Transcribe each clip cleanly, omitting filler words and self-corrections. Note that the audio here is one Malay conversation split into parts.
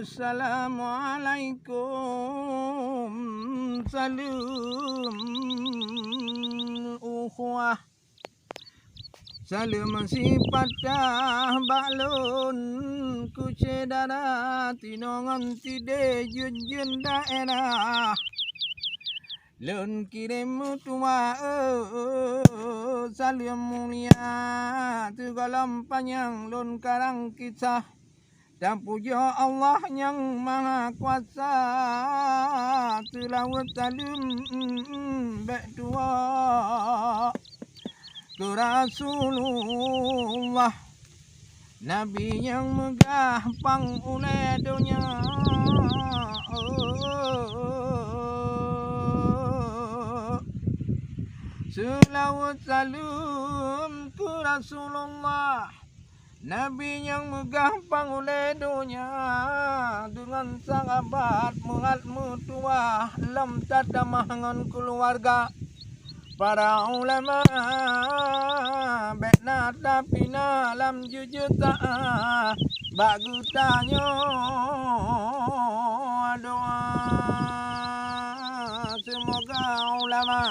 Assalamualaikum. Salam ukhuwah. Salam si patah balon ku cedara tinongan tide jujun daerah. Lon kirim tua salam mulia tegalam panjang lon karang kisah. Dan puja Allah yang maha kuasa selawat salam berdua ke Rasulullah, Nabi yang megah pangulai dunia. Selawat salam ke Rasulullah, Nabi yang megah pangulai dunia, dengan sahabat mengat mutuah lam tadamah dengan keluarga. Para ulama bekna tapina lam jujur ta'ah bagu tanya doa. Semoga ulama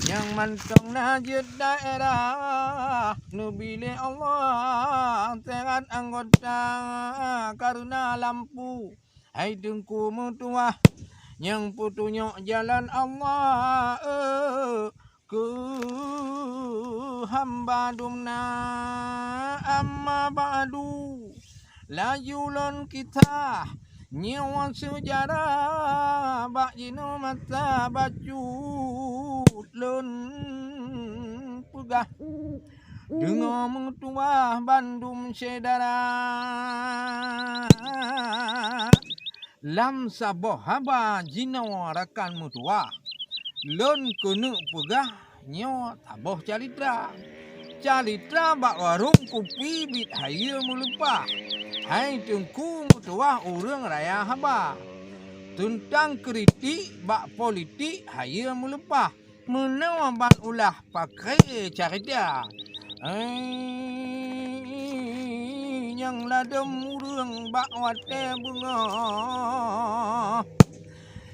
yang mantong najid daerah nubile Allah terat anggota karena lampu hai dengku mutuah yang putunyok jalan Allah ke hamba dumna amma ba'du layulon kita nyawa sejarah bak jino mata bacut lon pegah dengar mutuah Bandung sedara lam saboh haba jino rakan mutuah lon kenu pegah nyo taboh calitra bak warung kopi bit haya melupa hai tengku mutuah urang raya haba tentang kritik bak politik haya melupa menawan ulah pakai carita yang ladem urang bak wate bunga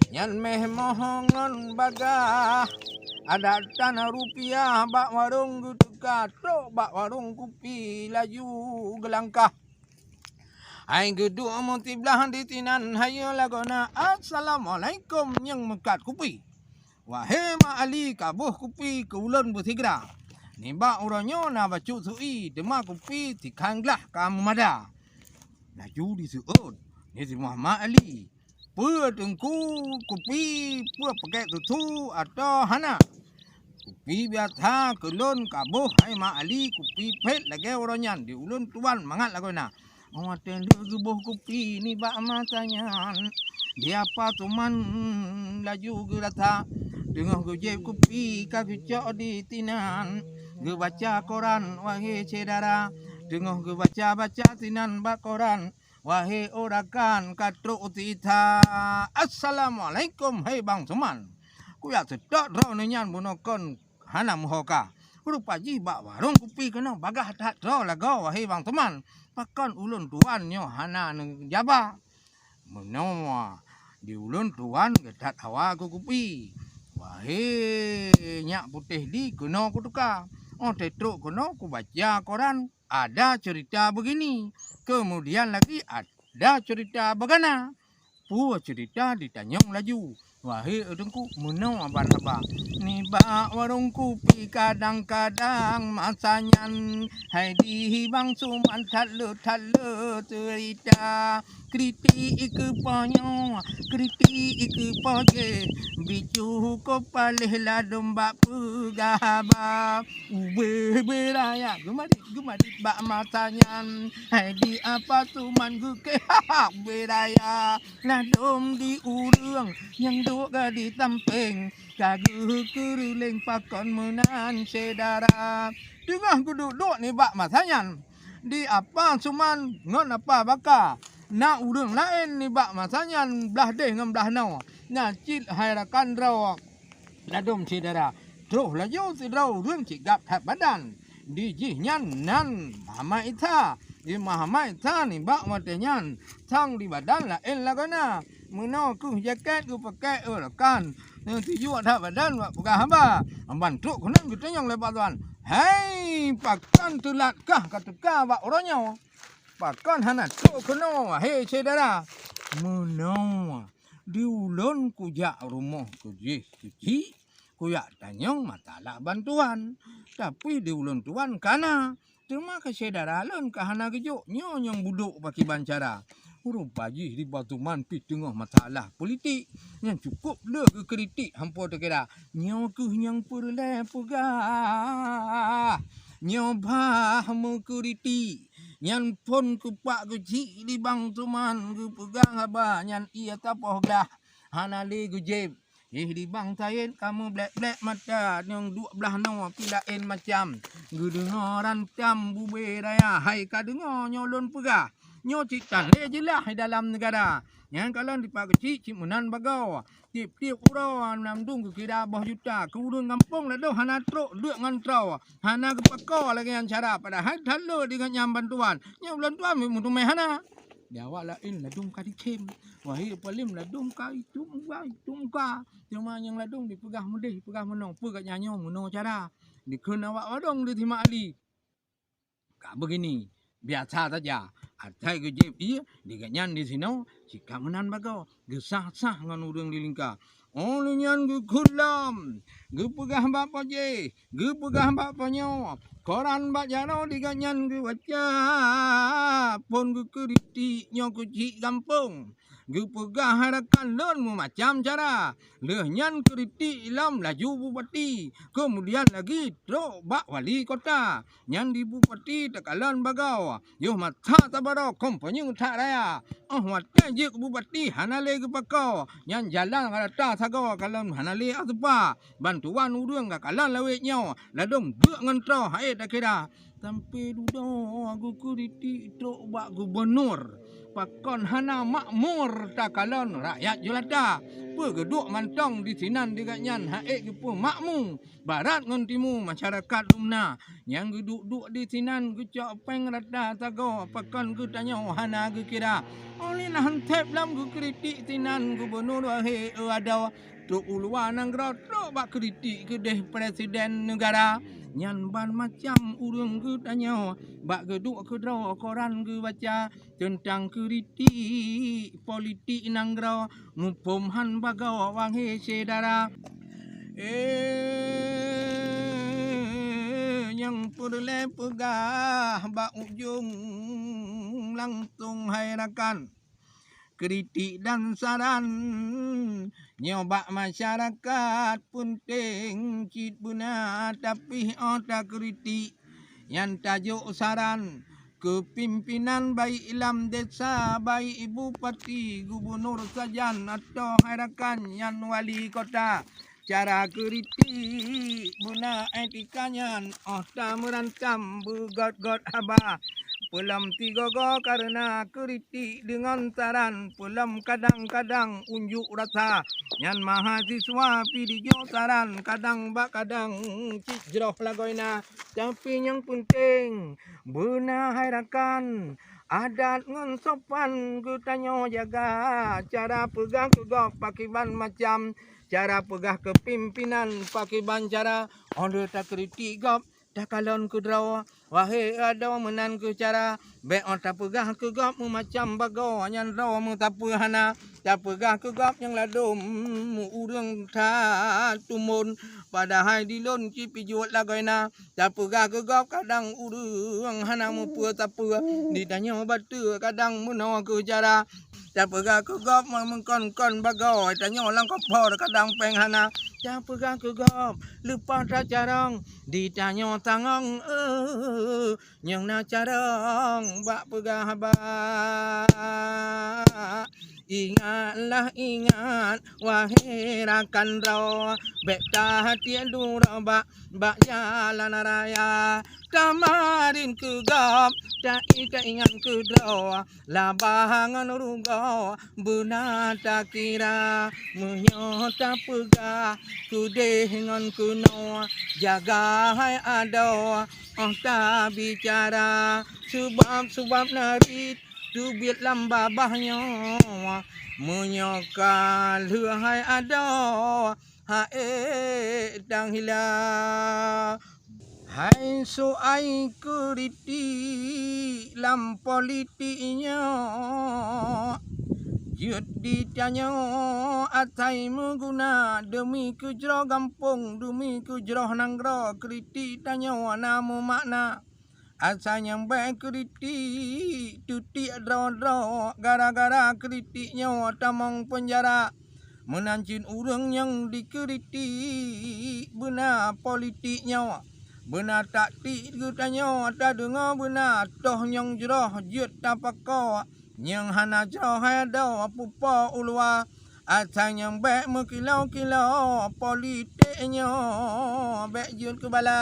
yang meh mohongan bagah ada tanah rupiah bak warung gutuka tok bak warung kopi laju gelangkah ai geduk mutiblah di tinan hayo lagona. Assalamualaikum yang mekat kopi wahai mak ali kabuh kopi ke ulun bertigra ni bak uranyo na bacu sui dema kopi tikanglah kamu mada laju disuun ni si Muhammad Ali pur tengku kopi pur pakai tutu atau hana kopi biasa kelon kabuh hai mak ali kopi pet lagi oranyan di ulun tuan mangat lagona. Awatan dia gebuh kopi ni bak matanya dia apa tuman laju gerata dengar gojek kopi kagecok di tinan ge baca koran wahai cedara dengar ge baca tinan bak koran wahai orakan katruk tita. Assalamualaikum hai bang teman ku ya sedok ro nenyan bunokon hana muhoka rupa ji bak warung kopi kena bagah tak ro lago wahai bang teman pakan ulun tuan nyo hana neng jaba menawa di ulun tuan gedat hawa ku kopi wahai nyak putih di kena ku tukar tetruk kena ku baca koran ada cerita begini kemudian lagi ada cerita begana pu cerita ditanyong laju wahai edengku menawa abang ni bak warung kopi kadang-kadang masanyan hai di bang suman thalu cerita kritik ke panyo kritik ke page bicu ko paleh la domba pegaba ube beraya gemadi bak masanyan hai di apa suman guke beraya la dom di urang yang duk di tamping kagu keruleng pakon menan sedara dengar duduk ni bak masanyan di apa suman ngon apa baka na urang lain ni bak masanyan belah deh ngam belah no na cit hairakan raw ladom sedara terus laju si raw urang cigap hat badan di jih nyan nan mama ita mahamai tani bak matenyan tang di badan la en la kana meno ku jaket ku pakai kan tuju ada badan bak pegah hamba bantu kunan gitu yang lebat tuan hei pakan tulat kah katuka bak orangnya pakan hana tu kuno hei saudara meno diulun kujak rumah kuji cuci kuyak tanyong matalah bantuan tapi diulun tuan kana terima kasih saudara lon kahana kejuk nyong buduk bagi bancara huruf bagi di batuman pi tengah masalah politik yang cukup le ke kritik hampa terkira nyong ku yang perle pegah nyong bah mu kritik nyan pon ku pak ku ji di bang tuman ku pegang abah nyan ia tapoh dah hana le ku jeb di bang tayen kamu black mata yang dua belah no pilain macam gudengoran cam bube raya hai ka dengar nyolon pegah nyo citan le jelah di dalam negara yang kalau di pak kecil cimunan bagau tiap-tiap urang namdung ke kira bah juta ke urang kampung la doh hana truk duk ngan trau hana ke pakau lagi yang cara padahal thalo dengan nyam bantuan nyam bantuan mu meh hana Jawab lain ladung ka dikem. Wahai palim ladung ka itu ka. Cuma yang ladung dipegah mudih, pegah menong. Pegat nyanyo menong cara. Dikun awak wadong di Timah Ali. Kak begini. Biasa saja. Atai ke jeb dia. Diganyan di sini. Jika menan bagau. Gesah-sah ngan urang di lingkar. Oleh nyan ke kulam. Ge pegah bapa je. Ge pegah bapa nyo. Koran bak jano diganyan ke baca. Pon ke keriti nyo ke cik kampung. Ge pegah harakan lon mu macam cara. Leh nyan keriti ilam laju bupati. Kemudian lagi trok bak wali kota. Nyan di bupati tekalan bagau. Yoh mata tabaro kompanya tak raya. Oh watai je ke bupati hanale ke pakau. Nyan jalan rata sagau kalam hanale atpa. Bantuan urang ka kalan lawet nyo. Ladong duk ngentro hae tak kira. Sampai dudo aku keriti trok bak gubernur. Pakon hana makmur takalon rakyat jelata. Pegeduk mantong di sinan diganyan hae ke pu makmu. Barat ngan timu masyarakat lumna. Yang geduk-duk di sinan ke cok peng rata tago. Pakon ke tanya hana ke kira. Oleh nahan tep lam ke kritik sinan gubernur wahe ada. Tuk uluan anggrau trok bak kritik ke deh presiden negara. Nyan ban macam urang ke tanya bak geduk ke draw koran ke baca tentang kritik politik nanggrau mupum han bagau wanghe sedara yang perle pegah bak ujung langsung hairakan kritik dan saran nyobak masyarakat penting cit buna tapi otak kritik yang tajuk saran kepimpinan baik ilam desa baik ibu pati gubernur sajan atau harakan yang wali kota cara kritik buna etikanya otak merancam begot-got haba Pulam tiga go karena kritik dengan saran pulam kadang-kadang unjuk rasa yang mahasiswa pidijo saran kadang bak kadang cik jeroh lagoina tapi yang penting benar harakan adat ngan sopan ku tanyo jaga cara pegang kegok pakiban macam cara pegah kepimpinan pakiban cara onde tak kritik gop takalon ku draw wahai ada menan ku cara be ota pegah ku gop mu macam bago nyan draw mu tapu hana ta pegah ku gop yang ladum mu urang ta tumun padahal dilon ci pijuat lagoina ta pegah ku gop kadang urang hana mu pu tapu ditanyo batu kadang muno ku cara ta pegah ku gop mengkon-kon bago tanyo lang kopor kadang peng hana ta pegah ku gop lupa ta carang ditanyo tangong yang na carang bak pegah ba ingatlah ingat wahai rakan raw bek ta hati dura bak jalan raya Kamarin ke gap tak ingat ke draw labangan ruga benar tak kira menyota pegah ku dengan kuno jaga hai ada tak bicara sebab narit dubit lambabahnya menyokal hai ada hae dang hilang. Hai so ai keriti lam politiknya Jut ditanya atai mengguna demi kujro gampung demi kujro nanggro keriti tanya namu makna asalnya baik keriti tuti dro gara-gara kritiknya tamang penjara menancin urang yang dikeriti benar politiknya benar tak ti tanya tak dengar benar toh yang jerah jut tapako yang hana jerah ada pupa ulwa asal yang baik mekilau-kilau politiknya baik jut ke bala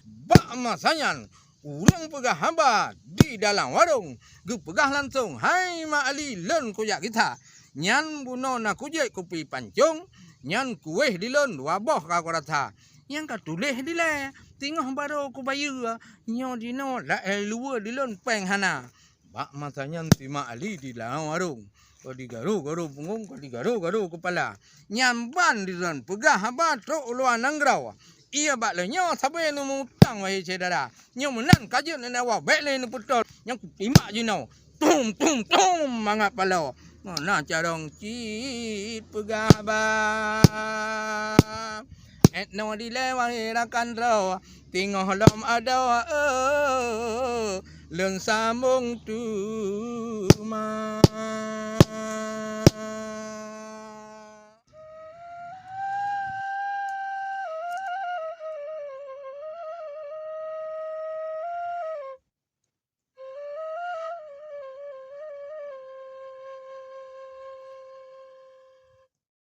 bak masayan urang pegah hamba di dalam warung gu pegah langsung hai mak ali len kuyak kita nyan buno na kujek kopi pancung nyan kueh di len waboh ka korata yang katulis di le tengah baru ku bayar nyo di no la luar di lon peng hana bak masanya ti mak ali di dalam warung ko di garu punggung ko di garu kepala nyamban di lon pegah haba tro luar nanggrau ia bak le nyo sabe nu mutang wahai saudara nyo menan kajut na wa bek le nu putol yang ku timak je no tum mangat pala mana carong cit pegah ba no di lewang rakan raw tinggal lom ada len sambung tu ma